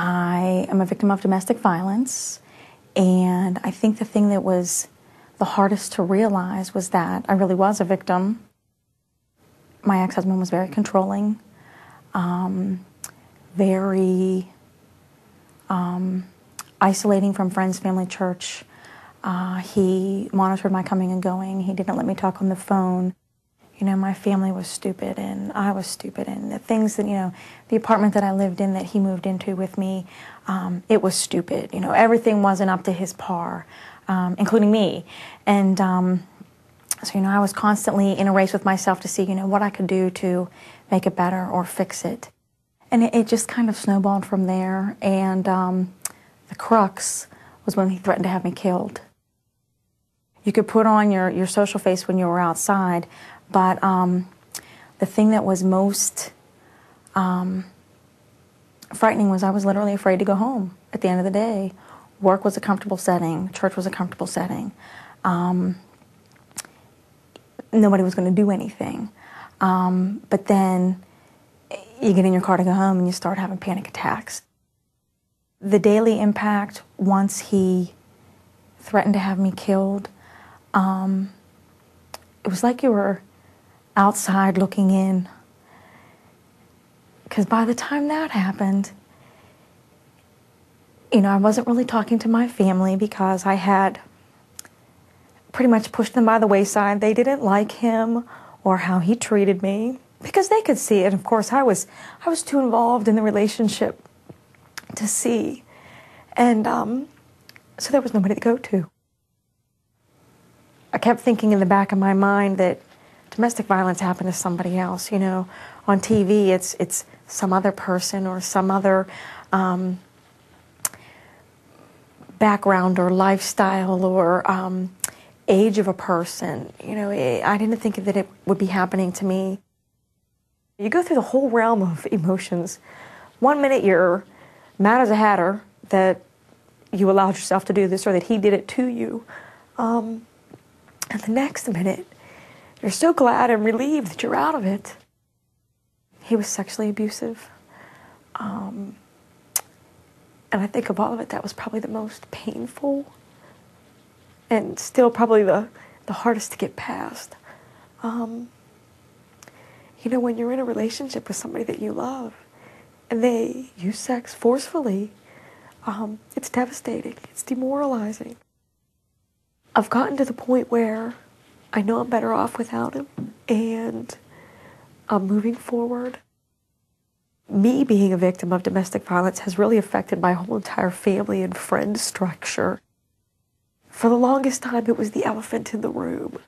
I am a victim of domestic violence, and I think the thing that was the hardest to realize was that I really was a victim. My ex-husband was very controlling, very isolating from friends, family, church. He monitored my coming and going. He didn't let me talk on the phone. You know, my family was stupid, and I was stupid, and the things that, the apartment that I lived in that he moved into with me, it was stupid. You know, everything wasn't up to his par, including me. And so, I was constantly in a race with myself to see, what I could do to make it better or fix it. And it just kind of snowballed from there, and the crux was when he threatened to have me killed. You could put on your social face when you were outside, but the thing that was most frightening was I was literally afraid to go home at the end of the day. Work was a comfortable setting. Church was a comfortable setting. Nobody was going to do anything. But then you get in your car to go home and you start having panic attacks. The daily impact, once he threatened to have me killed, it was like you were outside looking in. Because by the time that happened, I wasn't really talking to my family because I had pretty much pushed them by the wayside. They didn't like him or how he treated me because they could see it. Of course, I was too involved in the relationship to see. And so there was nobody to go to. I kept thinking in the back of my mind that domestic violence happened to somebody else. On TV, it's some other person or some other background or lifestyle or age of a person. I didn't think that it would be happening to me. You go through the whole realm of emotions. 1 minute you're mad as a hatter that you allowed yourself to do this or that he did it to you. And the next minute, you're so glad and relieved that you're out of it. He was sexually abusive. And I think of all of it, that was probably the most painful and still probably the hardest to get past. When you're in a relationship with somebody that you love and they use sex forcefully, it's devastating. It's demoralizing. I've gotten to the point where I know I'm better off without him, and I'm moving forward. Me being a victim of domestic violence has really affected my whole entire family and friend structure. For the longest time, it was the elephant in the room.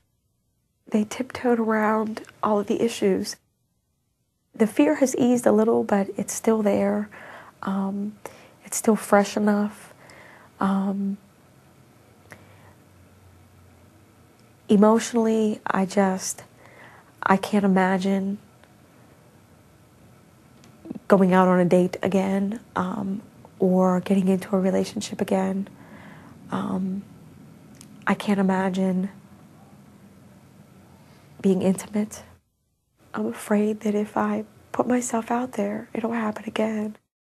They tiptoed around all of the issues. The fear has eased a little, but it's still there. It's still fresh enough. Emotionally, I can't imagine going out on a date again, or getting into a relationship again. I can't imagine being intimate. I'm afraid that if I put myself out there, it'll happen again.